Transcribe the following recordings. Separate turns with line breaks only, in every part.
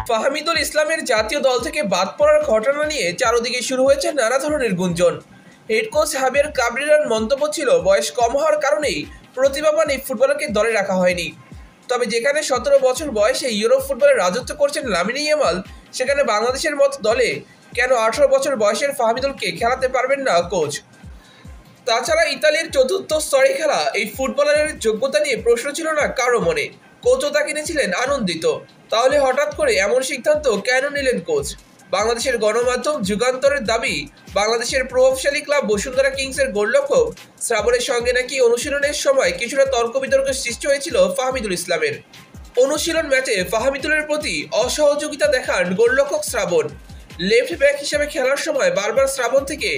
ফাহমিদুল ইসলামের জাতীয় দল থেকে বাদ পড়ার ঘটনা নিয়ে চারদিকে শুরু হয়েছে নানা ধরনের গুঞ্জন। হেড কোচ হাবিয়ার কাবরেরার মন্তব্য ছিল, বয়স কম হওয়ার কারণেই প্রতিভাবান এই ফুটবলারকে দলে রাখা হয়নি। তবে যেখানে 17 বছর বয়সে ইউরোপ ফুটবলে রাজত্ব করছেন লামিন ইয়ামাল, সেখানে বাংলাদেশের মতো দলে কেন 18 বছর বয়সের ফাহমিদুলকে খেলাতে পারবেন না কোচ? তাছাড়া ইতালির চতুর্থ স্তরে খেলা এই ফুটবলারের যোগ্যতা নিয়ে প্রশ্ন ছিল না কারো মনে। কোচও তাকে নিয়েছিলেন আনন্দিত। তাহলে হঠাৎ করে এমন সিদ্ধান্ত কেন নিলেন কোচ? বাংলাদেশের গণমাধ্যম যুগান্তরের দাবি, বাংলাদেশের প্রভাবশালী ক্লাব বসুন্ধরা কিংসের গোলরক্ষক শ্রাবণের সঙ্গে নাকি অনুশীলনের সময় কিছুটা তর্ক বিতর্কের সৃষ্টি হয়েছিল ফাহমিদুল ইসলামের। অনুশীলন ম্যাচে ফাহমিদুলের প্রতি অসহযোগিতা দেখান গোলরক্ষক শ্রাবণ। লেফট ব্যাক হিসেবে খেলার সময় বারবার শ্রাবণ থেকে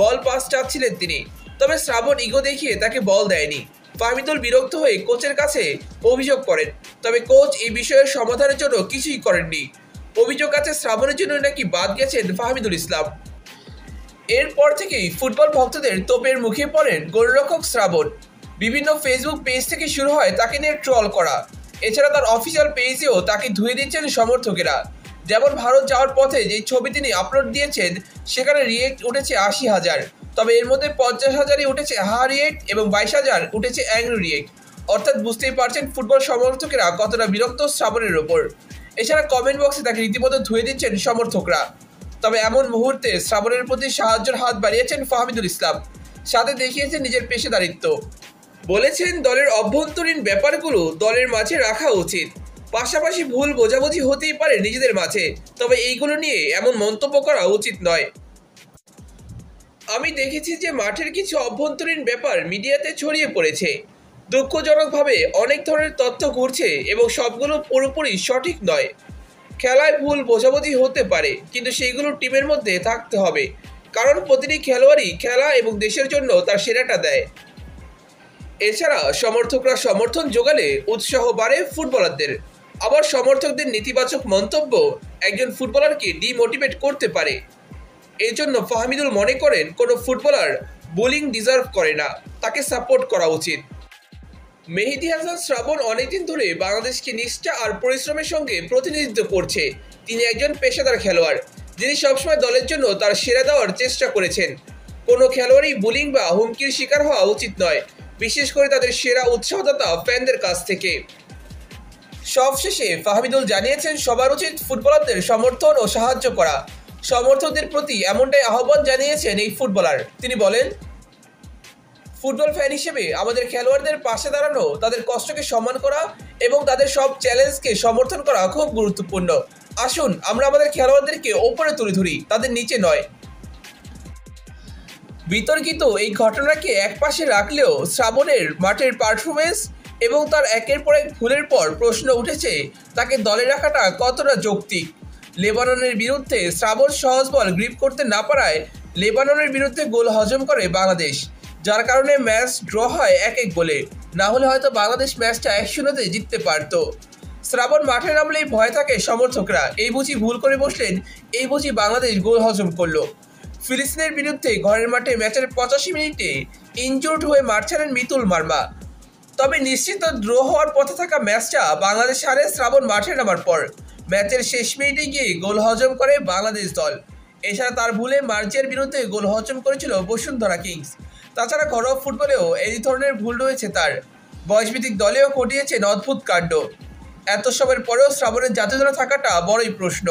বল পাস চাচ্ছিলেন তিনি, তবে শ্রাবণ ইগো দেখিয়ে তাকে বল দেয়নি। ফাহমিদুল বিরক্ত হয়ে কোচের কাছে অভিযোগ করেন, তবে কোচ এই বিষয়ের সমাধানের জন্য কিছুই করেননি। অভিযোগ আছে শ্রাবণের জন্য নাকি বাদ গেছেন ফাহমিদুল ইসলাম। এরপর থেকেই ফুটবল ভক্তদের তোপের মুখে পড়েন গোলরক্ষক শ্রাবণ। বিভিন্ন ফেসবুক পেজ থেকে শুরু হয় তাকে নিয়ে ট্রল করা। এছাড়া তার অফিসিয়াল পেজেও তাকে ধুয়ে দিচ্ছেন সমর্থকেরা। যেমন ভারত যাওয়ার পথে যে ছবি তিনি আপলোড দিয়েছেন, সেখানে রিয়েক্ট উঠেছে 80,000, তবে এর মধ্যে 50,000ই উঠেছে হা রিয়েক্ট এবং 22,000 উঠেছে অ্যাংরি রিয়েক্ট। অর্থাৎ বুঝতেই পারছেন ফুটবল সমর্থকেরা কতটা বিরক্ত শ্রাবণের ওপর। এছাড়া কমেন্ট বক্সে তাকে রীতিমতো ধুয়ে দিচ্ছেন সমর্থকরা। তবে এমন মুহূর্তে শ্রাবণের প্রতি সাহায্যের হাত বাড়িয়েছেন ফাহমিদুল ইসলাম, সাথে দেখিয়েছেন নিজের পেশাদারিত্ব। বলেছেন, দলের অভ্যন্তরীণ ব্যাপারগুলো দলের মাঝে রাখা উচিত। পাশাপাশি ভুল বোঝাবুঝি হতেই পারে নিজেদের মাঝে, তবে এইগুলো নিয়ে এমন মন্তব্য করা উচিত নয়। আমি দেখেছি যে মাঠের কিছু অভ্যন্তরীণ ব্যাপার মিডিয়াতে ছড়িয়ে পড়েছে। দুঃখজনকভাবে অনেক ধরনের তথ্য ঘুরছে এবং সবগুলো পুরোপুরি সঠিক নয়। খেলায় ভুল বোঝাবুঝি হতে পারে, কিন্তু সেইগুলো টিমের মধ্যে থাকতে হবে, কারণ প্রতিটি খেলোয়াড়ই খেলা এবং দেশের জন্য তার সেরাটা দেয়। এছাড়া সমর্থকরা সমর্থন জোগালে উৎসাহ বাড়ে ফুটবলারদের। আবার সমর্থকদের নেতিবাচক মন্তব্য একজন ফুটবলারকে ডিমোটিভেট করতে পারে। এই জন্য ফাহমিদুল মনে করেন, কোনো ফুটবলার বোলিং ডিজার্ভ করে না, তাকে সাপোর্ট করা উচিত। মেহেদী হাসান শ্রাবণ অনেকদিন ধরে বাংলাদেশকে নিষ্ঠা আর পরিশ্রমের সঙ্গে প্রতিনিধিত্ব করছে। তিনি একজন পেশাদার খেলোয়াড়, যিনি সবসময় দলের জন্য তার সেরা দেওয়ার চেষ্টা করেছেন। কোনো খেলোয়াড়ই বোলিং বা হুমকির শিকার হওয়া উচিত নয়, বিশেষ করে তাদের সেরা উৎসাহদাতা ফ্যানদের কাছ থেকে। সবশেষে ফাহমিদুল জানিয়েছেন, সবার উচিত ফুটবলারদের সমর্থন ও সাহায্য করা। সমর্থকদের প্রতি এমনটাই আহ্বান জানিয়েছেন এই ফুটবলার। তিনি বলেন, ফুটবল ফ্যান হিসেবে আমাদের খেলোয়াড়দের পাশে দাঁড়ানো, তাদের কষ্টকে সম্মান করা এবং তাদের সব চ্যালেঞ্জকে সমর্থন করা খুব গুরুত্বপূর্ণ। আসুন আমরা আমাদের খেলোয়াড়দেরকে ওপরে তুলে ধরি, তাদের নিচে নয়। বিতর্কিত এই ঘটনাকে একপাশে রাখলেও শ্রাবণের মাঠের পারফরমেন্স এবং তার একের পর এক ভুলের পর প্রশ্ন উঠেছে, তাকে দলে রাখাটা কতটা যৌক্তিক। লেবাননের বিরুদ্ধে শ্রাবণ সহজ বল গ্রিপ করতে না পারায় লেবাননের বিরুদ্ধে গোল হজম করে বাংলাদেশ, যার কারণে ম্যাচ ড্র হয় 1-1 গোলে। না হলে হয়তো বাংলাদেশ ম্যাচটা 1-0-তে জিততে পারত। শ্রাবণ মাঠে নামলেই ভয় থাকে সমর্থকরা, এই বুঝি ভুল করে বসলেন, এই বুঝি বাংলাদেশ গোল হজম করলো। ফিলিস্তিনের বিরুদ্ধে ঘরের মাঠে ম্যাচের 85 মিনিটে ইনজুর্ড হয়ে মাঠ ছাড়েন মিতুল মার্মা। তবে নিশ্চিত ড্র হওয়ার পথে থাকা ম্যাচটা বাংলাদেশ হারে শ্রাবণ মাঠে নামার পর। ম্যাচের শেষ মিনিটে গিয়ে গোল হজম করে বাংলাদেশ দল। এছাড়া তার ভুলে মার্জিয়ার বিরুদ্ধে গোল হজম করেছিল বসুন্ধরা কিংস। তাছাড়া ঘরোয়া ফুটবলেও এই ধরনের ভুল রয়েছে তার। বয়সভিত্তিক দলেও ঘটিয়েছেন অদ্ভুত কাণ্ড। এত সময়ের পরেও শ্রাবণের জাতীয় দলে থাকাটা বড়ই প্রশ্ন।